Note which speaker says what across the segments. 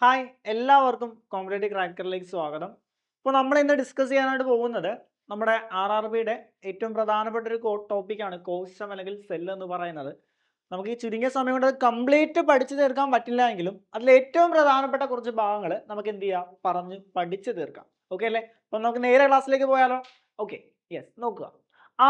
Speaker 1: Hi എല്ലാവർക്കും competitive ക്രാക്കറിലേക്ക് സ്വാഗതം. ഇപ്പോൾ നമ്മൾ ഇന്ന് ഡിസ്കസ് ചെയ്യാനായിട്ട് പോകുന്നത് നമ്മുടെ RRBയുടെ ഏറ്റവും പ്രധാനപ്പെട്ട ഒരു ടോപ്പിക്കാണ് കോശം അല്ലെങ്കിൽ സെല്ല് എന്ന് പറയുന്നത്. നമുക്ക് ഈ ചുരുങ്ങിയ സമയം കൊണ്ട് അത് കംപ്ലീറ്റ് പഠിച്ചു തീർക്കാൻ പറ്റില്ല എങ്കിലും അതിൽ ഏറ്റവും പ്രധാനപ്പെട്ട കുറച്ച് ഭാഗങ്ങൾ നമുക്ക് എന്ത് ചെയ്യാം പറഞ്ഞ് പഠിച്ചു തീർക്കാം. ഓക്കെ അല്ലേ? അപ്പം നമുക്ക് നേരെ ക്ലാസ്സിലേക്ക് പോയാലോ? ഓക്കെ, യെസ്, നോക്കുക.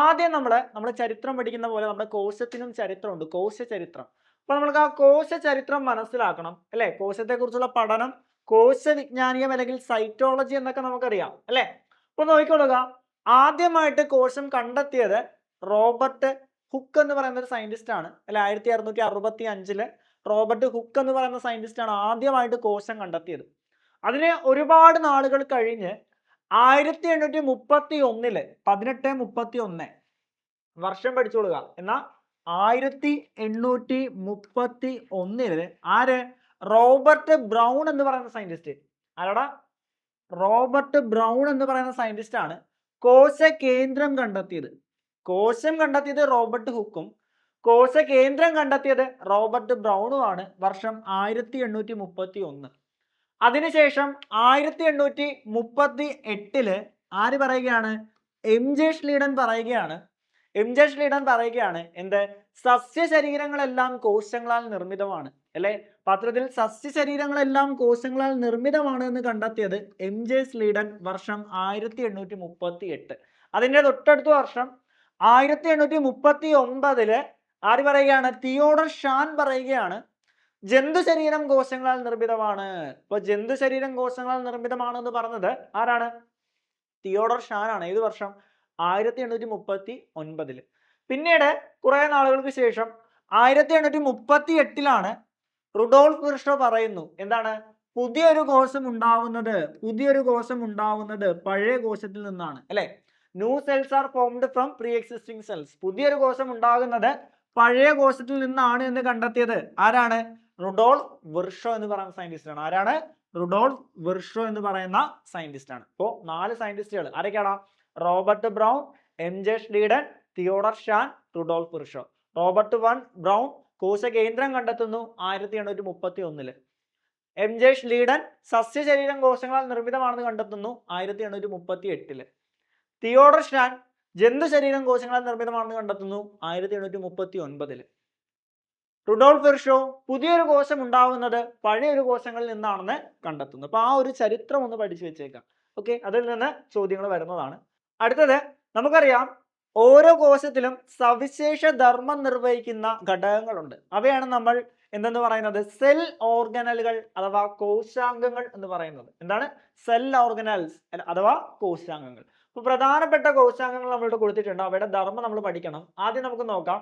Speaker 1: ആദ്യം നമ്മൾ ചരിത്രം പഠിക്കുന്ന പോലെ നമ്മുടെ കോശത്തിനും ചരിത്രമുണ്ട്, കോശ ചരിത്രം. അപ്പൊ നമ്മൾക്ക് ആ കോശ ചരിത്രം മനസ്സിലാക്കണം അല്ലെ. കോശത്തെ കുറിച്ചുള്ള പഠനം കോശവിജ്ഞാനീയം അല്ലെങ്കിൽ സൈറ്റോളജി എന്നൊക്കെ നമുക്കറിയാം അല്ലെ. അപ്പൊ നോക്കിക്കൊള്ളുക, ആദ്യമായിട്ട് കോശം കണ്ടെത്തിയത് റോബർട്ട് ഹുക്ക് എന്ന് പറയുന്ന ഒരു സയന്റിസ്റ്റ് ആണ് അല്ലെ. 1665 റോബർട്ട് ഹുക്ക് എന്ന് പറയുന്ന സയന്റിസ്റ്റ് ആണ് ആദ്യമായിട്ട് കോശം കണ്ടെത്തിയത്. അതിന് ഒരുപാട് നാളുകൾ കഴിഞ്ഞ് 1831 1831 വർഷം പഠിച്ചോളുക. എന്നാ 1831 ആര്? റോബർട്ട് ബ്രൗൺ എന്ന് പറയുന്ന സയന്റിസ്റ്റ്. ആരാടാ? റോബർട്ട് ബ്രൗൺ എന്ന് പറയുന്ന സയന്റിസ്റ്റ് ആണ് കോശ കേന്ദ്രം കണ്ടെത്തിയത്. കോശം കണ്ടെത്തിയത് റോബർട്ട് ഹുക്കും കോശ കേന്ദ്രം കണ്ടെത്തിയത് റോബർട്ട് ബ്രൗണുമാണ്. വർഷം 1831. അതിനുശേഷം 1838 ആര് പറയുകയാണ്? MJ ഷ്ലീഡൻ പറയുകയാണ്. എന്ത്? സസ്യശരീരങ്ങളെല്ലാം കോശങ്ങളാൽ നിർമ്മിതമാണ് അല്ലെ. പത്രത്തിൽ സസ്യശരീരങ്ങളെല്ലാം കോശങ്ങളാൽ നിർമ്മിതമാണ് എന്ന് കണ്ടെത്തിയത് MJ ഷ്ലീഡൻ. വർഷം 1838. അതിന്റെ തൊട്ടടുത്ത വർഷം 1839 ആര് പറയുകയാണ്? തിയോഡർ ഷാൻ പറയുകയാണ് ജന്തു ശരീരം കോശങ്ങളാൽ നിർമ്മിതമാണ്. ഇപ്പൊ ജന്തു ശരീരം കോശങ്ങളാൽ നിർമ്മിതമാണെന്ന് പറഞ്ഞത് ആരാണ്? തിയോഡർ ഷാൻ ആണ്. ഏത് വർഷം? 1839. പിന്നീട് കുറെ നാളുകൾക്ക് ശേഷം 1838 റുഡോൾഫ് വിർഷോ പറയുന്നു എന്താണ്? പുതിയൊരു കോശം ഉണ്ടാവുന്നത് പഴയ കോശത്തിൽ നിന്നാണ് അല്ലെ. New cells are formed from pre existing cells. പുതിയൊരു കോശം ഉണ്ടാകുന്നത് പഴയ കോശത്തിൽ നിന്നാണ് എന്ന് കണ്ടെത്തിയത് ആരാണ്? റുഡോൾഫ് വിർഷോ എന്ന് പറയുന്ന സയന്റിസ്റ്റ് ആണ്. ആരാണ്? റുഡോൾഫ് വിർഷോ എന്ന് പറയുന്ന സയന്റിസ്റ്റ് ആണ്. ഇപ്പോ 4 സയന്റിസ്റ്റുകൾ ആരൊക്കെയാണ്? Robert Brown, MJ Schleiden, Theodor Schwann, Rudolf Virchow. Robert Brown കോശ കേന്ദ്രം കണ്ടെത്തുന്നു 1831. MJ ഷ്ലീഡൻ സസ്യശരീരം കോശങ്ങളാൽ നിർമ്മിതമാണെന്ന് കണ്ടെത്തുന്നു 1838. തിയോഡർ ഷാൻ ജന്തു ശരീരം കോശങ്ങളാൽ നിർമ്മിതമാണെന്ന് കണ്ടെത്തുന്നു 1839. റുഡോൾഫ് വിർഷോ പുതിയൊരു കോശം ഉണ്ടാവുന്നത് പഴയൊരു കോശങ്ങളിൽ നിന്നാണെന്ന് കണ്ടെത്തുന്നു. അപ്പൊ ആ ഒരു ചരിത്രം ഒന്ന് പഠിച്ചു വെച്ചേക്കാം. ഓക്കെ, അതിൽ നിന്ന് ചോദ്യങ്ങൾ വരുന്നതാണ്. അടുത്തത് നമുക്കറിയാം, ഓരോ കോശത്തിലും സവിശേഷ ധർമ്മം നിർവഹിക്കുന്ന ഘടകങ്ങളുണ്ട്. അവയാണ് നമ്മൾ എന്തെന്ന് പറയുന്നത്? സെൽ ഓർഗനലുകൾ അഥവാ കോശാംഗങ്ങൾ എന്ന് പറയുന്നത്. എന്താണ്? സെൽ ഓർഗനൽസ് അഥവാ കോശാംഗങ്ങൾ. അപ്പൊ പ്രധാനപ്പെട്ട കോശാംഗങ്ങൾ നമ്മളിവിടെ കൊടുത്തിട്ടുണ്ട്. അവയുടെ ധർമ്മം നമ്മൾ പഠിക്കണം. ആദ്യം നമുക്ക് നോക്കാം.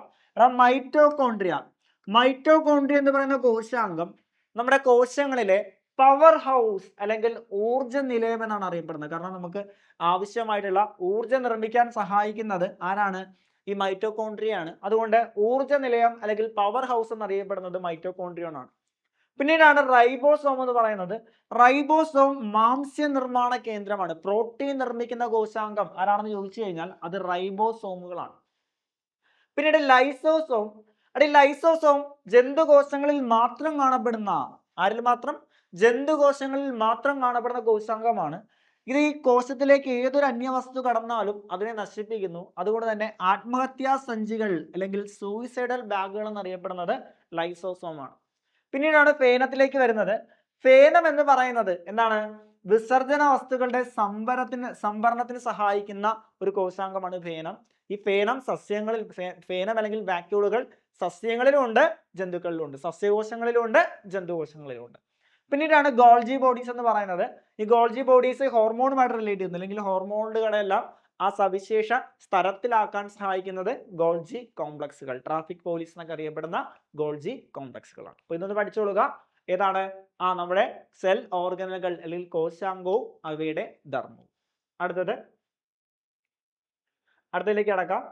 Speaker 1: മൈറ്റോകോൺട്രിയ എന്ന് പറയുന്ന കോശാംഗം നമ്മുടെ കോശങ്ങളിലെ പവർ ഹൗസ് അല്ലെങ്കിൽ ഊർജ നിലയം എന്നാണ് അറിയപ്പെടുന്നത്. കാരണം നമുക്ക് ആവശ്യമായിട്ടുള്ള ഊർജം നിർമ്മിക്കാൻ സഹായിക്കുന്നത് ആരാണ്? ഈ മൈറ്റോകോൺട്രിയ ആണ്. അതുകൊണ്ട് ഊർജ നിലയം അല്ലെങ്കിൽ പവർ ഹൗസ് എന്നറിയപ്പെടുന്നത് മൈറ്റോകോൺട്രിയോൺ ആണ്. പിന്നീടാണ് റൈബോസോം എന്ന് പറയുന്നത്. റൈബോസോം മാംസ്യ നിർമ്മാണ കേന്ദ്രമാണ്. പ്രോട്ടീൻ നിർമ്മിക്കുന്ന കോശാംഗം ആരാണെന്ന് ചോദിച്ചു കഴിഞ്ഞാൽ അത് റൈബോസോമുകളാണ്. പിന്നീട് ലൈസോസോം. ലൈസോസോം ജന്തുകോശങ്ങളിൽ മാത്രം കാണപ്പെടുന്ന ജന്തുകോശങ്ങളിൽ മാത്രം കാണപ്പെടുന്ന കോശാംഗമാണ്. ഇത് ഈ കോശത്തിലേക്ക് ഏതൊരു അന്യവസ്തു കടന്നാലും അതിനെ നശിപ്പിക്കുന്നു. അതുകൊണ്ട് തന്നെ ആത്മഹത്യാ സഞ്ചികൾ അല്ലെങ്കിൽ സൂയിസൈഡൽ ബാഗുകൾ എന്നറിയപ്പെടുന്നത് ലൈസോസോമാണ്. പിന്നീടാണ് ഫേനത്തിലേക്ക് വരുന്നത്. ഫേനം എന്ന് പറയുന്നത് എന്താണ്? വിസർജന വസ്തുക്കളുടെ സംഭരണത്തിന് സഹായിക്കുന്ന ഒരു കോശാംഗമാണ് ഫേനം. ഈ ഫേനം ഫേനം അല്ലെങ്കിൽ വാക്യൂളുകൾ സസ്യങ്ങളിലും ഉണ്ട്, ജന്തുക്കളിലും ഉണ്ട്. സസ്യകോശങ്ങളിലും ഉണ്ട്, ജന്തുകോശങ്ങളിലും ഉണ്ട്. പിന്നീടാണ് ഗോൾജി ബോഡീസ് എന്ന് പറയുന്നത്. ഈ ഗോൾജി ബോഡീസ് ഹോർമോണുമായിട്ട് റിലേറ്റ് ചെയ്യുന്നു, അല്ലെങ്കിൽ ഹോർമോണുകളെല്ലാം ആ സവിശേഷ സ്ഥലത്തിലാക്കാൻ സഹായിക്കുന്നത് ഗോൾജി കോംപ്ലക്സുകൾ, ട്രാഫിക് പോലീസ് എന്നൊക്കെ അറിയപ്പെടുന്ന ഗോൾജി കോംപ്ലക്സുകളാണ്. അപ്പൊ ഇതൊന്ന് പഠിച്ചോളുക. ഏതാണ്? നമ്മുടെ സെൽ ഓർഗനുകൾ അല്ലെങ്കിൽ കോശാംഗവും അവയുടെ ധർമ്മവും. അടുത്തതിലേക്ക് കടക്കാം.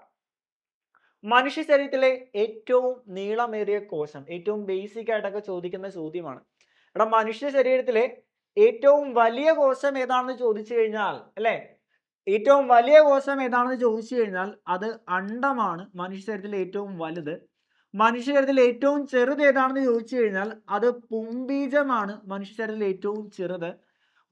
Speaker 1: മനുഷ്യ ശരീരത്തിലെ ഏറ്റവും നീളമേറിയ കോശം, ഏറ്റവും ബേസിക് ആയിട്ടൊക്കെ ചോദിക്കുന്ന ചോദ്യമാണ്. മനുഷ്യ ശരീരത്തിലെ ഏറ്റവും വലിയ കോശം ഏതാണെന്ന് ചോദിച്ചു കഴിഞ്ഞാൽ അല്ലെ, ഏറ്റവും വലിയ കോശം ഏതാണെന്ന് ചോദിച്ചു കഴിഞ്ഞാൽ അത് അണ്ഡമാണ്. മനുഷ്യ ശരീരത്തിലെ ഏറ്റവും വലുത്. മനുഷ്യ ശരീരത്തിൽ ഏറ്റവും ചെറുത് ഏതാണെന്ന് ചോദിച്ചു കഴിഞ്ഞാൽ അത് പുംബീജമാണ് മനുഷ്യ ശരീരത്തിൽ ഏറ്റവും ചെറുത്.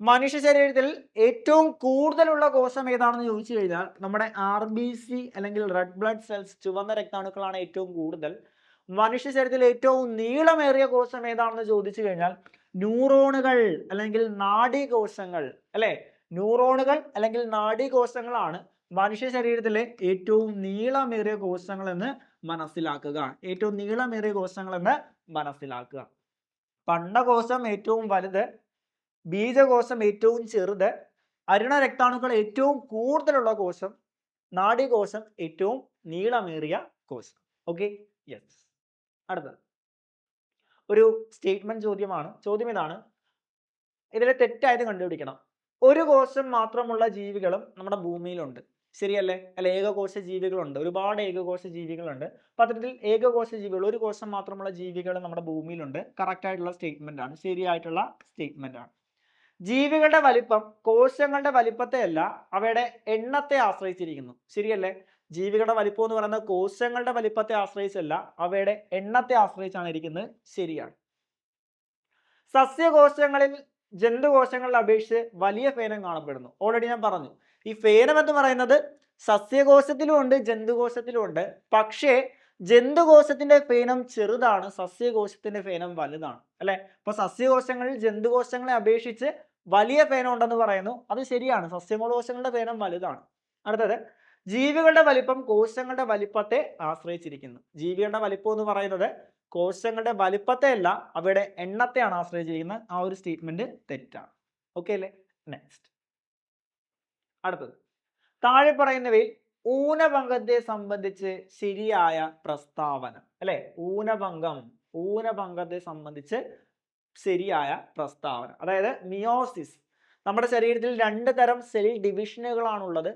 Speaker 1: മനുഷ്യ ശരീരത്തിൽ ഏറ്റവും കൂടുതലുള്ള കോശം ഏതാണെന്ന് ചോദിച്ചു കഴിഞ്ഞാൽ നമ്മുടെ RBC അല്ലെങ്കിൽ റെഡ് ബ്ലഡ് സെൽസ്, ചുവന്ന രക്താണുക്കളാണ് ഏറ്റവും കൂടുതൽ. മനുഷ്യ ശരീരത്തിൽ ഏറ്റവും നീളമേറിയ കോശം ഏതാണെന്ന് ചോദിച്ചു കഴിഞ്ഞാൽ ന്യൂറോണുകൾ അല്ലെങ്കിൽ നാഡീകോശങ്ങൾ, അല്ലെ? ന്യൂറോണുകൾ അല്ലെങ്കിൽ നാഡീകോശങ്ങളാണ് മനുഷ്യ ശരീരത്തിലെ ഏറ്റവും നീളമേറിയ കോശങ്ങൾ എന്ന് മനസ്സിലാക്കുക. ഏറ്റവും നീളമേറിയ കോശങ്ങൾ എന്ന് മനസ്സിലാക്കുക. പണ്ടകോശം ഏറ്റവും വലുത്, ബീജകോശം ഏറ്റവും ചെറുത്, അരുണ രക്താണുക്കൾ ഏറ്റവും കൂടുതലുള്ള കോശം, നാഡീകോശം ഏറ്റവും നീളമേറിയ കോശം. Okay, yes. അടുത്തത് ഒരു സ്റ്റേറ്റ്മെന്റ് ചോദ്യമാണ്. ചോദ്യം ഇതാണ്, ഇതിലെ തെറ്റായത് കണ്ടുപിടിക്കണം. ഒരു കോശം മാത്രമുള്ള ജീവികളും നമ്മുടെ ഭൂമിയിലുണ്ട്, ശരിയല്ലേ? അല്ല, ഏകകോശ ജീവികളുണ്ട്, ഒരുപാട് ഏകകോശ ജീവികളുണ്ട്. പത്രത്തിൽ ഏകകോശ ജീവികൾ, ഒരു കോശം മാത്രമുള്ള ജീവികൾ നമ്മുടെ ഭൂമിയിലുണ്ട്. കറക്റ്റ് ആയിട്ടുള്ള സ്റ്റേറ്റ്മെന്റ് ആണ്, ശരിയായിട്ടുള്ള സ്റ്റേറ്റ്മെന്റ് ആണ്. ജീവികളുടെ വലിപ്പം കോശങ്ങളുടെ വലിപ്പത്തെ അല്ല അവയുടെ എണ്ണത്തെ ആശ്രയിച്ചിരിക്കുന്നു, ശരിയല്ലേ? ജീവികളുടെ വലിപ്പം എന്ന് പറയുന്നത് കോശങ്ങളുടെ വലിപ്പത്തെ ആശ്രയിച്ചല്ല, അവയുടെ എണ്ണത്തെ ആശ്രയിച്ചാണ് ഇരിക്കുന്നത്, ശരിയാണ്. സസ്യകോശങ്ങളിൽ ജന്തുകോശങ്ങളെ അപേക്ഷിച്ച് വലിയ ഫേനം കാണപ്പെടുന്നു. ഓൾറെഡി ഞാൻ പറഞ്ഞു, ഈ ഫേനം എന്ന് പറയുന്നത് സസ്യകോശത്തിലും ഉണ്ട് ജന്തുകോശത്തിലും ഉണ്ട്. പക്ഷേ ജന്തുകോശത്തിന്റെ ഫേനം ചെറുതാണ്, സസ്യകോശത്തിന്റെ ഫേനം വലുതാണ്, അല്ലെ? അപ്പൊ സസ്യകോശങ്ങളിൽ ജന്തുകോശങ്ങളെ അപേക്ഷിച്ച് വലിയ ഫേനം ഉണ്ടെന്ന് പറയുന്നു, അത് ശരിയാണ്. സസ്യകോശങ്ങളുടെ ഫേനം വലുതാണ്. അടുത്തത്, ജീവികളുടെ വലിപ്പം കോശങ്ങളുടെ വലിപ്പത്തെ ആശ്രയിച്ചിരിക്കുന്നു. ജീവികളുടെ വലിപ്പം എന്ന് പറയുന്നത് കോശങ്ങളുടെ വലിപ്പത്തെ അല്ല അവയുടെ എണ്ണത്തെയാണ് ആശ്രയിച്ചിരിക്കുന്നത്. ആ ഒരു സ്റ്റേറ്റ്മെന്റ് തെറ്റാണ്. ഓക്കെ അല്ലേ? നെക്സ്റ്റ്, അടുത്തത്, താഴെ പറയുന്നവയിൽ ഊനഭംഗത്തെ സംബന്ധിച്ച് ശരിയായ പ്രസ്താവന, അല്ലെ? ഊനഭംഗത്തെ സംബന്ധിച്ച് ശരിയായ പ്രസ്താവന. അതായത് മിയോസിസ്, നമ്മുടെ ശരീരത്തിൽ 2 തരം സെൽ ഡിവിഷനുകളാണുള്ളത്,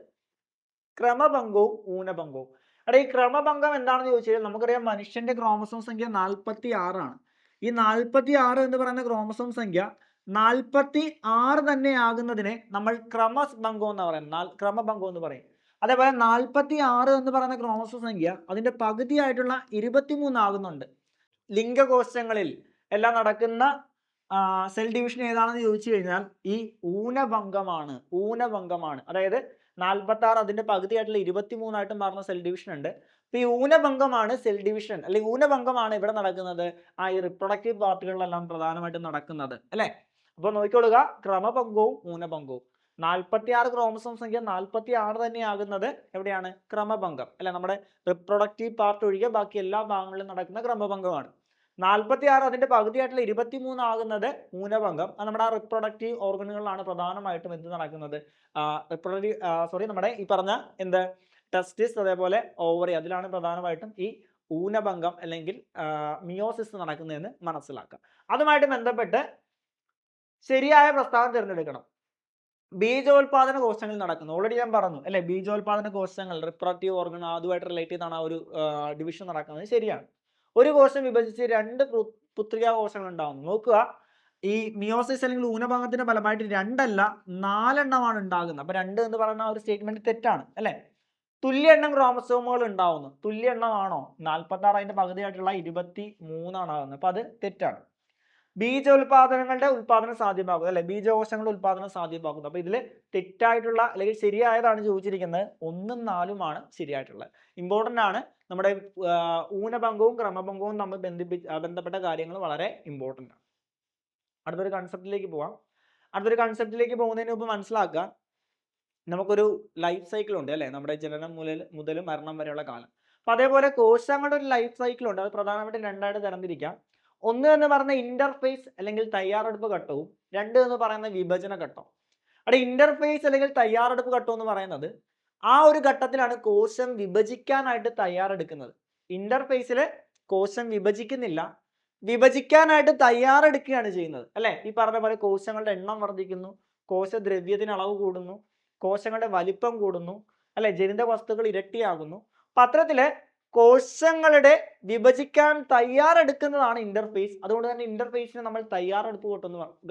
Speaker 1: ക്രമഭംഗവും ഊനഭംഗവും. അവിടെ ഈ ക്രമഭംഗം എന്താണെന്ന് ചോദിച്ചാൽ നമുക്കറിയാം മനുഷ്യന്റെ ക്രോമസോം സംഖ്യ 46 ആണ്. ഈ 46 എന്ന് പറയുന്ന ക്രോമസോം സംഖ്യ 46 തന്നെ ആകുന്നതിനെ നമ്മൾ ക്രമഭംഗം എന്ന് പറയുന്നത്, ക്രമഭംഗം എന്ന് പറയും. അതേപോലെ 46 എന്ന് പറയുന്ന ക്രോമസോം സംഖ്യ അതിന്റെ പകുതിയായിട്ടുള്ള 23 ആകുന്നുണ്ട്. ലിംഗകോശങ്ങളിൽ എല്ലാം നടക്കുന്ന സെൽ ഡിവിഷൻ ഏതാണെന്ന് ചോദിച്ചു കഴിഞ്ഞാൽ ഈ ഊനഭംഗമാണ്. അതായത് 46 അതിന്റെ പകുതിയായിട്ടുള്ള 23 ആയിട്ട് മാറുന്ന സെൽ ഡിവിഷൻ ഉണ്ട്. അപ്പൊ ഈ ഊനഭംഗമാണ് സെൽ ഡിവിഷൻ, അല്ലെങ്കിൽ ഊനഭംഗമാണ് ഇവിടെ നടക്കുന്നത്, ഈ റിപ്രൊഡക്റ്റീവ് പാർട്ടുകളിലെല്ലാം പ്രധാനമായിട്ടും നടക്കുന്നത്, അല്ലെ? അപ്പൊ നോക്കിക്കൊള്ളുക, ക്രമഭംഗവും ഊനഭംഗവും. 46 ക്രോമസോം സംഖ്യ 46 തന്നെയാകുന്നത് എവിടെയാണ്? ക്രമഭംഗം, അല്ലെ? നമ്മുടെ റിപ്രൊഡക്റ്റീവ് പാർട്ട് ഒഴികെ ബാക്കി എല്ലാ ഭാഗങ്ങളിലും നടക്കുന്ന ക്രമഭംഗമാണ്. 46 അതിന്റെ പകുതിയായിട്ടുള്ള 23 ആകുന്നത് ഊനഭംഗം. അത് നമ്മുടെ റിപ്രൊഡക്റ്റീവ് ഓർഗനുകളിലാണ് പ്രധാനമായിട്ടും എന്ത് നടക്കുന്നത്, നമ്മുടെ ഈ പറഞ്ഞ എന്ത് ടെസ്റ്റിസ്, അതേപോലെ ഓവറി, അതിലാണ് പ്രധാനമായിട്ടും ഈ ഊനഭംഗം അല്ലെങ്കിൽ മിയോസിസ് നടക്കുന്നതെന്ന് മനസ്സിലാക്കുക. അതുമായിട്ട് ബന്ധപ്പെട്ട് ശരിയായ പ്രസ്താവന തിരഞ്ഞെടുക്കണം. ബീജോത്പാദന കോശങ്ങളിൽ നടക്കുന്നു, ഓൾറെഡി ഞാൻ പറഞ്ഞു, അല്ലെ? ബീജോത്പാദന കോശങ്ങൾ റിപ്രൊഡക്റ്റീവ് ഓർഗൻ അതുമായിട്ട് റിലേറ്റ് ചെയ്താണ് ആ ഒരു ഡിവിഷൻ നടക്കുന്നത്, ശരിയാണ്. ഒരു കോശം വിഭജിച്ച് 2 പുത്രികാ കോശങ്ങൾ ഉണ്ടാവുന്നു. നോക്കുക, ഈ മിയോസിസ് അല്ലെങ്കിൽ ഊനഭംഗത്തിന്റെ ഫലമായിട്ട് 2 അല്ല 4 എണ്ണമാണ് ഉണ്ടാകുന്നത്. അപ്പൊ 2 എന്ന് പറയുന്ന ഒരു സ്റ്റേറ്റ്മെന്റ് തെറ്റാണ്, അല്ലെ? തുല്യ എണ്ണം ക്രോമസോമുകൾ ഉണ്ടാവുന്നു, തുല്യ എണ്ണമാണോ? 46 അതിന്റെ പകുതിയായിട്ടുള്ള 23 ആണ് ആകുന്നത്. അപ്പൊ അത് തെറ്റാണ്. ബീജോത്പാദനങ്ങളുടെ ഉത്പാദനം സാധ്യമാകുന്നു, അല്ലെ? ബീജകോശങ്ങളുടെ ഉത്പാദനം സാധ്യമാകുന്നു. അപ്പൊ ഇതിൽ തെറ്റായിട്ടുള്ള അല്ലെങ്കിൽ ശരിയായതാണ് ചോദിച്ചിരിക്കുന്നത് 1ഉം 4ഉം ആണ് ശരിയായിട്ടുള്ളത്. ഇമ്പോർട്ടന്റ് ആണ്, നമ്മുടെ ഊനഭംഗവും ക്രമഭംഗവും തമ്മിൽ ബന്ധപ്പെട്ട കാര്യങ്ങൾ വളരെ ഇമ്പോർട്ടന്റ് ആണ്. അടുത്തൊരു കൺസെപ്റ്റിലേക്ക് പോവാം. അടുത്തൊരു കൺസെപ്റ്റിലേക്ക് പോകുന്നതിന് മുമ്പ് മനസ്സിലാക്കുക, നമുക്കൊരു ലൈഫ് സൈക്കിൾ ഉണ്ട്, അല്ലെ? നമ്മുടെ ജനനം മുതൽ മരണം വരെയുള്ള കാലം. അപ്പൊ അതേപോലെ കോശങ്ങളുടെ ഒരു ലൈഫ് സൈക്കിൾ ഉണ്ട്. അത് പ്രധാനമായിട്ടും 2ആയിട്ട് തരംതിരിക്കാം. 1 എന്ന് പറയുന്ന ഇന്റർഫേസ് അല്ലെങ്കിൽ തയ്യാറെടുപ്പ് ഘട്ടവും 2 എന്ന് പറയുന്ന വിഭജന ഘട്ടം. അവിടെ ഇന്റർഫേസ് അല്ലെങ്കിൽ തയ്യാറെടുപ്പ് ഘട്ടം എന്ന് പറയുന്നത് ആ ഒരു ഘട്ടത്തിലാണ് കോശം വിഭജിക്കാനായിട്ട് തയ്യാറെടുക്കുന്നത്. ഇന്റർഫേസിൽ കോശം വിഭജിക്കുന്നില്ല, വിഭജിക്കാനായിട്ട് തയ്യാറെടുക്കുകയാണ് ചെയ്യുന്നത്, അല്ലെ? ഈ പറഞ്ഞ പോലെ കോശങ്ങളുടെ എണ്ണം വർദ്ധിക്കുന്നു, കോശദ്രവ്യത്തിന് അളവ് കൂടുന്നു, കോശങ്ങളുടെ വലിപ്പം കൂടുന്നു, അല്ലെ? ജനിത വസ്തുക്കൾ ഇരട്ടിയാകുന്നു. പത്രത്തില് കോശങ്ങളുടെ വിഭജിക്കാൻ തയ്യാറെടുക്കുന്നതാണ് ഇന്റർഫേസ്. അതുകൊണ്ട് തന്നെ ഇന്റർഫേസിനെ നമ്മൾ തയ്യാറെടുപ്പ്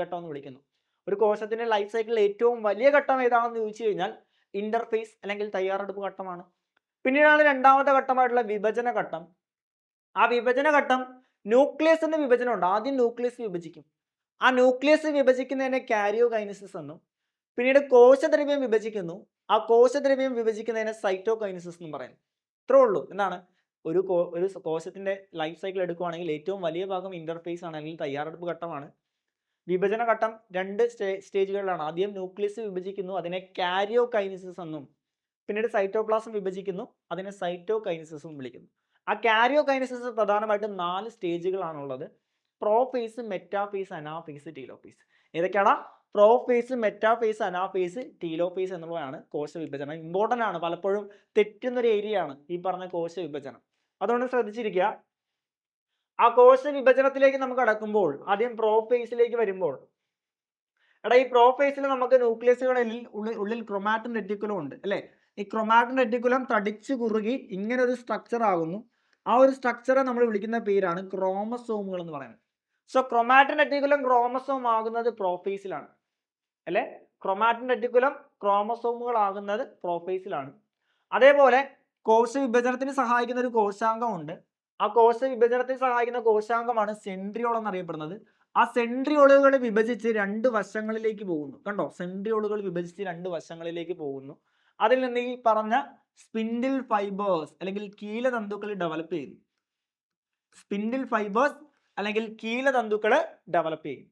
Speaker 1: ഘട്ടം എന്ന് വിളിക്കുന്നു. ഒരു കോശത്തിന്റെ ലൈഫ് സൈക്കിളിൽ ഏറ്റവും വലിയ ഘട്ടം ഏതാണെന്ന് ചോദിച്ചു കഴിഞ്ഞാൽ ഇന്റർഫേസ് അല്ലെങ്കിൽ തയ്യാറെടുപ്പ് ഘട്ടമാണ്. പിന്നീടാണ് 2ാമത്തെ ഘട്ടമായിട്ടുള്ള വിഭജന ഘട്ടം. ആ വിഭജന ഘട്ടം ന്യൂക്ലിയസിന്റെ വിഭജനം ഉണ്ട്. ആദ്യം ന്യൂക്ലിയസ് വിഭജിക്കും. ആ ന്യൂക്ലിയസ് വിഭജിക്കുന്നതിനെ കാരിയോകൈനസിസ് എന്നും പിന്നീട് കോശദ്രവ്യം വിഭജിക്കുന്നു. ആ കോശദ്രവ്യം വിഭജിക്കുന്നതിനെ സൈറ്റോകൈനസിസ് എന്നും പറയുന്നു. ഇത്രേ ഉള്ളൂ. എന്താണ് ഒരു കോശത്തിന്റെ ലൈഫ് സൈക്കിൾ എടുക്കുകയാണെങ്കിൽ ഏറ്റവും വലിയ ഭാഗം ഇന്റർഫേസ് ആണ്, അല്ലെങ്കിൽ തയ്യാറെടുപ്പ് ഘട്ടമാണ്. വിഭജന ഘട്ടം രണ്ട് സ്റ്റേജുകളിലാണ്. ആദ്യം ന്യൂക്ലിയസ് വിഭജിക്കുന്നു, അതിനെ കാരിയോകൈനസിസ് എന്നും പിന്നീട് സൈറ്റോപ്ലാസം വിഭജിക്കുന്നു, അതിനെ സൈറ്റോകൈനസിസ് എന്നും വിളിക്കുന്നു. ആ കാരിയോകൈനസിസ് പ്രധാനമായിട്ടും 4 സ്റ്റേജുകളാണുള്ളത്: പ്രോഫേസ്, മെറ്റാഫേസ്, അനാഫേസ്, ടീലോഫേസ്. ഏതൊക്കെയാണ്? പ്രോഫേസ്, മെറ്റാഫേസ്, അനാഫേസ്, ടീലോഫേസ് എന്നുള്ളതാണ് കോശ വിഭജനം. ഇമ്പോർട്ടൻ്റ് ആണ്, പലപ്പോഴും തെറ്റുന്നൊരു ഏരിയ ആണ് ഈ പറഞ്ഞ കോശ വിഭജനം. അതുകൊണ്ട് ശ്രദ്ധിച്ചിരിക്കുക. ആ കോശ വിഭജനത്തിലേക്ക് നമുക്ക് കടക്കുമ്പോൾ ആദ്യം പ്രോഫേസിലേക്ക് വരുമ്പോൾ, ഈ പ്രോഫേസിൽ നമുക്ക് ന്യൂക്ലിയസുകളിൽ ഉള്ളിൽ ക്രൊമാറ്റിൻ റെറ്റിക്കുലം ഉണ്ട് അല്ലേ? ഈ ക്രൊമാറ്റിൻ റെറ്റിക്കുലം തടിച്ചു കുറുകി ഇങ്ങനെ ഒരു സ്ട്രക്ചർ ആകുന്നു. ആ ഒരു സ്ട്രക്ചറെ നമ്മൾ വിളിക്കുന്ന പേരാണ് ക്രോമസോമുകൾ എന്ന് പറയുന്നത്. സോ ക്രൊമാറ്റിൻ റെറ്റിക്കുലം ക്രോമസോം ആകുന്നത് പ്രോഫേസിലാണ് അല്ലെ? ക്രൊമാറ്റിൻ റെറ്റിക്കുലം ക്രോമസോമുകൾ ആകുന്നത് പ്രോഫേസിലാണ്. അതേപോലെ കോശ വിഭജനത്തിന് സഹായിക്കുന്ന ഒരു കോശാംഗമുണ്ട്. ആ കോശ വിഭജനത്തിന് സഹായിക്കുന്ന കോശാംഗമാണ് സെൻട്രിയോൾ എന്നറിയപ്പെടുന്നത്. ആ സെൻട്രിയോളുകൾ വിഭജിച്ച് 2 വശങ്ങളിലേക്ക് പോകുന്നു. കണ്ടോ? സെൻട്രിയോളുകൾ വിഭജിച്ച് 2 വശങ്ങളിലേക്ക് പോകുന്നു. അതിൽ നിന്ന് ഈ പറഞ്ഞ സ്പിൻഡിൽ ഫൈബേഴ്സ് അല്ലെങ്കിൽ കീലതന്തുക്കൾ ഡെവലപ്പ് ചെയ്യുന്നു. സ്പിൻഡിൽ ഫൈബേഴ്സ് അല്ലെങ്കിൽ കീലതന്തുക്കൾ ഡെവലപ്പ് ചെയ്യും.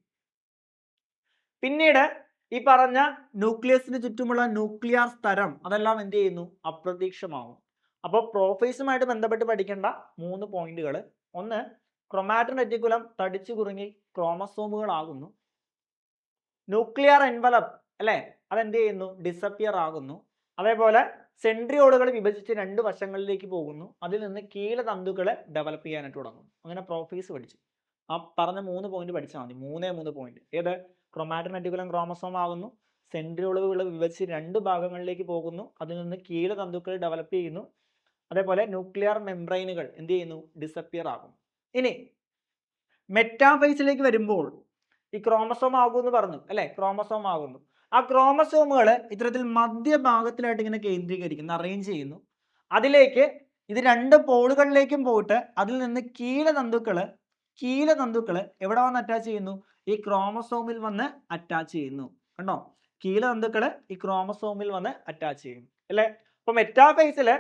Speaker 1: പിന്നീട് ഈ പറഞ്ഞ ന്യൂക്ലിയസിന് ചുറ്റുമുള്ള ന്യൂക്ലിയർ സ്തരം അതെല്ലാം എന്ത് ചെയ്യുന്നു? അപ്രത്യക്ഷമാവും. അപ്പോൾ പ്രോഫേസുമായിട്ട് ബന്ധപ്പെട്ട് പഠിക്കേണ്ട 3 പോയിന്റുകൾ: ഒന്ന്, ക്രൊമാറ്റിൻ റെറ്റിക്കുലം തടിച്ചു കുറുങ്ങി ക്രോമസോമുകളാകുന്നു. ന്യൂക്ലിയർ എൻവലപ്പ് അല്ലെ, അതെന്ത് ചെയ്യുന്നു? ഡിസപ്പിയർ ആകുന്നു. അതേപോലെ സെൻട്രിയോളുകൾ വിഭജിച്ച് 2 വശങ്ങളിലേക്ക് പോകുന്നു. അതിൽ നിന്ന് കീലതന്തുക്കളെ ഡെവലപ്പ് ചെയ്യാനായിട്ട് തുടങ്ങും. അങ്ങനെ പ്രോഫേസ് പഠിച്ചു. ആ പറഞ്ഞ 3 പോയിന്റ് പഠിച്ചാൽ മതി. 3 പോയിന്റ്. ഏത്? ക്രൊമാറ്റിൻ റെറ്റിക്കുലം ക്രോമസോം ആകുന്നു, സെൻട്രിയോളുകൾ വിഭജിച്ച് 2 ഭാഗങ്ങളിലേക്ക് പോകുന്നു, അതിൽ നിന്ന് കീലതന്തുക്കൾ ഡെവലപ്പ് ചെയ്യുന്നു. അതേപോലെ ന്യൂക്ലിയർ മെംബ്രെയിനുകൾ എന്ത് ചെയ്യുന്നു? ഡിസപ്പിയർ ആകും. ഇനി മെറ്റാഫേസിലേക്ക് വരുമ്പോൾ ഈ ക്രോമസോം ആകുമെന്ന് പറഞ്ഞു അല്ലെ? ക്രോമസോം ആകുന്നു. ആ ക്രോമസോമുകൾ ഇത്തരത്തിൽ മധ്യഭാഗത്തിലായിട്ട് ഇങ്ങനെ കേന്ദ്രീകരിക്കുന്നു, അറേഞ്ച് ചെയ്യുന്നു. അതിലേക്ക് ഇത് 2 പോളുകളിലേക്കും പോയിട്ട് അതിൽ നിന്ന് കീലതന്തുക്കള് എവിടെ വന്ന് അറ്റാച്ച് ചെയ്യുന്നു? ഈ ക്രോമസോമിൽ വന്ന് അറ്റാച്ച് ചെയ്യുന്നു. കണ്ടോ? കീലതന്തുക്കള് ഈ ക്രോമസോമിൽ വന്ന് അറ്റാച്ച് ചെയ്യുന്നു അല്ലെ? അപ്പൊ മെറ്റാഫേസില്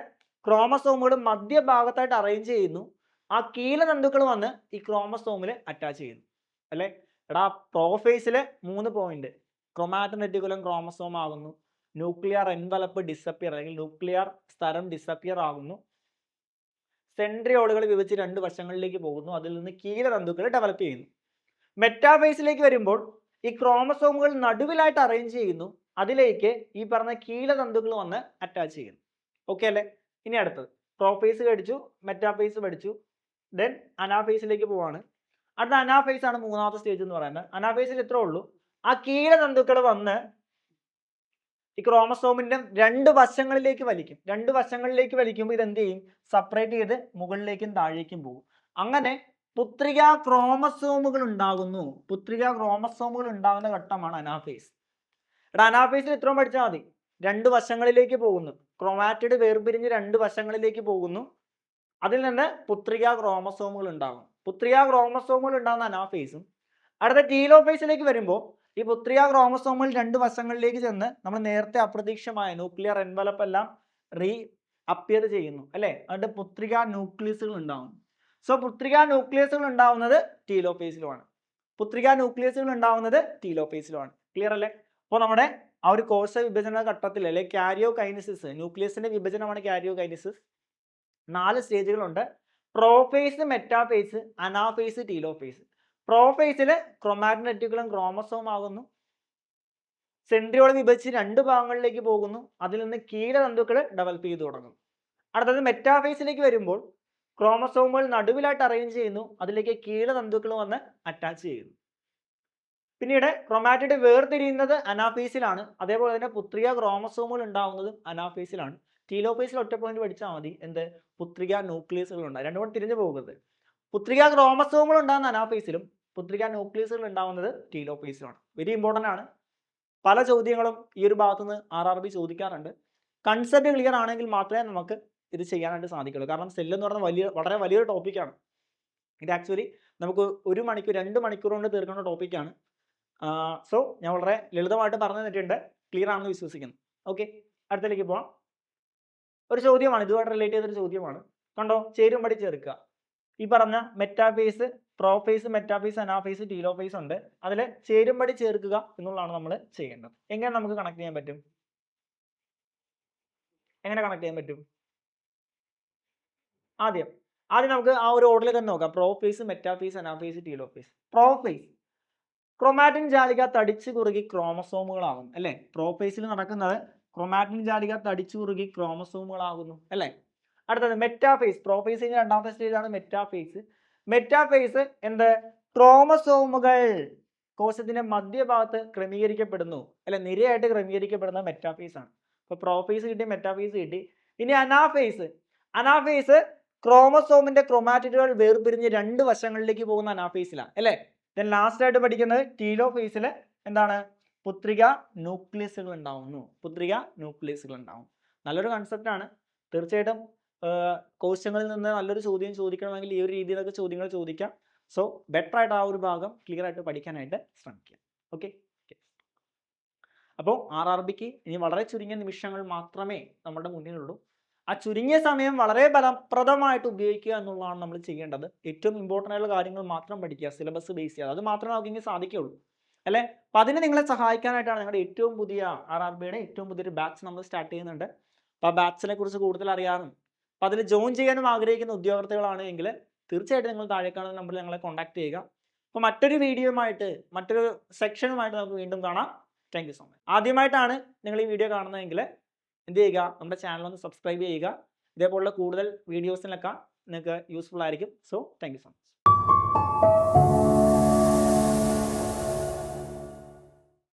Speaker 1: ക്രോമസോമുകൾ മധ്യഭാഗത്തായിട്ട് അറേഞ്ച് ചെയ്യുന്നു. ആ കീലതന്തുക്കൾ വന്ന് ഈ ക്രോമസോമിൽ അറ്റാച്ച് ചെയ്യുന്നു അല്ലെ? പ്രോഫേസില് 3 പോയിന്റ്: ക്രൊമാറ്റിൻ റെറ്റിക്കുലം ക്രോമസോം ആകുന്നു, ന്യൂക്ലിയർ എൻവലപ്പ് ഡിസപ്പിയർ അല്ലെങ്കിൽ ന്യൂക്ലിയർ സ്തരം ഡിസപ്പിയർ ആകുന്നു, സെൻട്രിയോളുകൾ വിഭജിച്ച് 2 വശങ്ങളിലേക്ക് പോകുന്നു, അതിൽ നിന്ന് കീലതന്തുക്കൾ ഡെവലപ്പ് ചെയ്യുന്നു. മെറ്റാഫേസിലേക്ക് വരുമ്പോൾ ഈ ക്രോമസോമുകൾ നടുവിലായിട്ട് അറേഞ്ച് ചെയ്യുന്നു. അതിലേക്ക് ഈ പറഞ്ഞ കീലതന്തുക്കൾ വന്ന് അറ്റാച്ച് ചെയ്യുന്നു. ഓക്കെ അല്ലേ? ഇനി അടുത്തത് പ്രോഫേസ് പഠിച്ചു, മെറ്റാഫേസ് പഠിച്ചു. ദെൻ അനാഫേസിലേക്ക് പോവാണ്. അടുത്ത അനാഫേസ് ആണ് 3ാമത്തെ സ്റ്റേജ് എന്ന് പറയുന്നത്. അനാഫേസിൽ ഇത്രേ ഉള്ളൂ: ആ കീലതന്തുക്കൾ വന്ന് ഈ ക്രോമസോമിന്റെ 2 വശങ്ങളിലേക്ക് വലിക്കും. 2 വശങ്ങളിലേക്ക് വലിക്കുമ്പോൾ ഇത് എന്ത് ചെയ്യും? സെപ്പറേറ്റ് ചെയ്ത് മുകളിലേക്കും താഴേക്കും പോകും. അങ്ങനെ പുത്രികാ ക്രോമസോമുകൾ ഉണ്ടാകുന്നു. പുത്രികാ ക്രോമസോമുകൾ ഉണ്ടാകുന്ന ഘട്ടമാണ് അനാഫേസ്. അനാഫേസിൽ ഇത്രയും പഠിച്ചാൽ മതി: 2 വശങ്ങളിലേക്ക് പോകുന്നു, ക്രോമാറ്റിഡ് വേർപിരിഞ്ഞ് 2 വശങ്ങളിലേക്ക് പോകുന്നു, അതിൽ നിന്ന് പുത്രികാ ക്രോമസോമുകൾ ഉണ്ടാകും. പുത്രികാ ക്രോമസോമുകൾ ഉണ്ടാകുന്ന അനാഫേസും. അടുത്ത ടീലോഫേസിലേക്ക് വരുമ്പോൾ ഈ പുത്രികാ ക്രോമസോമുകൾ 2 വശങ്ങളിലേക്ക് ചെന്ന് നമ്മൾ നേരത്തെ അപ്രതീക്ഷിതമായ ന്യൂക്ലിയർ എൻവലപ്പ് എല്ലാം അപ്പിയർ ചെയ്യുന്നു അല്ലെ? അതുകൊണ്ട് പുത്രികാ ന്യൂക്ലിയസുകൾ ഉണ്ടാകും. സോ പുത്രികാ ന്യൂക്ലിയസുകൾ ഉണ്ടാവുന്നത് ടീലോഫേസിലുമാണ്. ക്ലിയർ അല്ലേ? അപ്പോൾ നമ്മുടെ ആ ഒരു കോശ വിഭജന ഘട്ടത്തിൽ അല്ലെ കാരിയോകൈനസിസ്, ന്യൂക്ലിയസിന്റെ വിഭജനമാണ് കാരിയോകൈനസിസ്. 4 സ്റ്റേജുകളുണ്ട്: പ്രോഫേസ്, മെറ്റാഫേസ്, അനാഫേസ്, ടീലോഫേസ്. പ്രോഫേസില് ക്രൊമാറ്റിൻ റെറ്റിക്കുലം ക്രോമസോം ആകുന്നു, സെൻട്രിയോൾ വിഭജിച്ച് 2 ഭാഗങ്ങളിലേക്ക് പോകുന്നു, അതിൽ നിന്ന് കീലതന്തുക്കൾ ഡെവലപ്പ് ചെയ്തു തുടങ്ങും. അടുത്തത് മെറ്റാഫേസിലേക്ക് വരുമ്പോൾ ക്രോമസോമുകൾ നടുവിലായിട്ട് അറേഞ്ച് ചെയ്യുന്നു, അതിലേക്ക് കീലതന്തുക്കൾ വന്ന് അറ്റാച്ച് ചെയ്യുന്നു. പിന്നീട് ക്രൊമാറ്റിഡ് വേർതിരിയുന്നത് അനാഫേസിലാണ്. അതേപോലെ തന്നെ പുത്രിക ക്രോമസോമുകൾ ഉണ്ടാവുന്നതും അനാഫേസിലാണ്. ടീലോഫേസിൽ ഒറ്റ പോയിന്റ് പഠിച്ചാൽ മതി: എന്ത്? പുത്രിക ന്യൂക്ലിയസുകൾ ഉണ്ടാകും. 2 കൂടെ തിരിഞ്ഞു പോകുന്നത്. പുത്രിക ക്രോമസോമുകൾ ഉണ്ടാകുന്ന അനാഫേസിലും പുത്രിക ന്യൂക്ലിയസുകൾ ഉണ്ടാകുന്നത് ടീലോഫേസിലുമാണ്. വെരി ഇമ്പോർട്ടൻ്റ് ആണ്. പല ചോദ്യങ്ങളും ഈ ഒരു ഭാഗത്തുനിന്ന് RRB ചോദിക്കാറുണ്ട്. കൺസെപ്റ്റ് ക്ലിയർ ആണെങ്കിൽ മാത്രമേ നമുക്ക് ഇത് ചെയ്യാനായിട്ട് സാധിക്കുള്ളൂ. കാരണം സെല്ല് എന്ന് പറയുന്നത് വളരെ വലിയൊരു ടോപ്പിക്കാണ്. ഇത് ആക്ച്വലി നമുക്ക് 1 മണിക്കൂർ 2 മണിക്കൂർ കൊണ്ട് തീർക്കുന്ന ടോപ്പിക്കാണ്. സോ ഞാൻ വളരെ ലളിതമായിട്ട് പറഞ്ഞു തന്നിട്ടുണ്ട്. ക്ലിയർ ആണെന്ന് വിശ്വസിക്കുന്നു. ഓക്കെ, അടുത്തതിലേക്ക് പോവാം. ഒരു ചോദ്യമാണ്, ഇതുമായിട്ട് റിലേറ്റ് ചെയ്തൊരു ചോദ്യമാണ്. കണ്ടോ, ചേരുംപടി ചേർക്കുക. ഈ പറഞ്ഞ metaphase, prophase, metaphase, anaphase, telophase ഉണ്ട്. അതിൽ ചേരുംപടി ചേർക്കുക എന്നുള്ളതാണ് നമ്മൾ ചെയ്യേണ്ടത്. എങ്ങനെ നമുക്ക് കണക്ട് ചെയ്യാൻ പറ്റും? എങ്ങനെ കണക്ട് ചെയ്യാൻ പറ്റും? ആദ്യം നമുക്ക് ആ ഒരു ഓർഡറിൽ തന്നെ നോക്കാം. Prophase, metaphase, anaphase, telophase. Prophase, chromatin ജാലിക തടിച്ചു കുറുകി ക്രോമസോമുകളാകും അല്ലേ? പ്രോഫേസിൽ നടക്കുന്നത് ക്രോമാറ്റിൻ ജാലിക തടിച്ചു കുറുകി ക്രോമസോമുകളാകുന്നു അല്ലേ? അടുത്തത് മെറ്റാഫേസ്. പ്രോഫേസിന്റെ രണ്ടാമത്തെ സ്റ്റേജ് ആണ് മെറ്റാഫേസ്. മെറ്റാഫേസ് എന്ത്? ക്രോമസോമുകൾ കോശത്തിന്റെ മധ്യഭാഗത്ത് ക്രമീകരിക്കപ്പെടുന്നു അല്ലെ, നിരയായിട്ട് ക്രമീകരിക്കപ്പെടുന്ന മെറ്റാഫേസ് ആണ്. അപ്പൊ പ്രോഫേസ് കിട്ടി, മെറ്റാഫേസ് കിട്ടി. ഇനി അനാഫേസ്. അനാഫേസ് ക്രോമസോമിന്റെ ക്രോമാറ്റിഡുകൾ വേർപിരിഞ്ഞ് 2 വശങ്ങളിലേക്ക് പോകുന്ന അനാഫേസിലാണ് അല്ലേ? ദെൻ ലാസ്റ്റ് ആയിട്ട് പഠിക്കുന്നത് ടീലോഫേസിൽ എന്താണ്? പുത്രിക ന്യൂക്ലിയസുകൾ ഉണ്ടാവുന്നു. പുത്രിക ന്യൂക്ലിയസുകൾ ഉണ്ടാവും. നല്ലൊരു കൺസെപ്റ്റ് ആണ്. തീർച്ചയായിട്ടും കോശങ്ങളിൽ നിന്ന് നല്ലൊരു ചോദ്യം ചോദിക്കണമെങ്കിൽ ഈ ഒരു രീതിയിലൊക്കെ ചോദ്യങ്ങൾ ചോദിക്കാം. സോ ബെറ്റർ ആയിട്ട് ആ ഒരു ഭാഗം ക്ലിയർ ആയിട്ട് പഠിക്കാനായിട്ട് ശ്രമിക്കുക. ഓക്കെ, അപ്പോൾ RRBക്ക് ഇനി വളരെ ചുരുങ്ങിയ നിമിഷങ്ങൾ മാത്രമേ നമ്മുടെ മുന്നിലുള്ളൂ. ആ ചുരുങ്ങിയ സമയം വളരെ ഫലപ്രദമായിട്ട് ഉപയോഗിക്കുക എന്നുള്ളതാണ് നമ്മൾ ചെയ്യേണ്ടത്. ഏറ്റവും ഇമ്പോർട്ടൻ്റ് ആയിട്ടുള്ള കാര്യങ്ങൾ മാത്രം പഠിക്കുക, സിലബസ് ബേസ് ചെയ്യുക. അത് മാത്രമേ നമുക്കിങ്ങനെ സാധിക്കുകയുള്ളൂ അല്ലേ? അപ്പം അതിന് നിങ്ങളെ സഹായിക്കാനായിട്ടാണ് ഞങ്ങളുടെ ഏറ്റവും പുതിയ RRBയുടെ ഏറ്റവും പുതിയൊരു ബാച്ച് നമ്മൾ സ്റ്റാർട്ട് ചെയ്യുന്നുണ്ട്. അപ്പോൾ ആ ബാച്ചിനെ കുറിച്ച് കൂടുതൽ അറിയാനും അപ്പോൾ അതിൽ ജോയിൻ ചെയ്യാനും ആഗ്രഹിക്കുന്ന ഉദ്യോഗാർത്ഥികളാണ് എങ്കിൽ തീർച്ചയായിട്ടും നിങ്ങൾ താഴെ കാണുന്ന നമ്പറിൽ ഞങ്ങളെ കോൺടാക്ട് ചെയ്യുക. അപ്പോൾ മറ്റൊരു വീഡിയോയുമായിട്ട്, മറ്റൊരു സെക്ഷനുമായിട്ട് നമുക്ക് വീണ്ടും കാണാം. Thank you so much. ആദ്യമായിട്ടാണ് നിങ്ങൾ ഈ വീഡിയോ കാണുന്നതെങ്കിൽ എന്ത് ചെയ്യുക? നമ്മുടെ ചാനൽ ഒന്ന് സബ്സ്ക്രൈബ് ചെയ്യുക. ഇതേപോലുള്ള കൂടുതൽ വീഡിയോസിനൊക്കെ നിങ്ങൾക്ക് യൂസ്ഫുൾ ആയിരിക്കും. So thank you so much.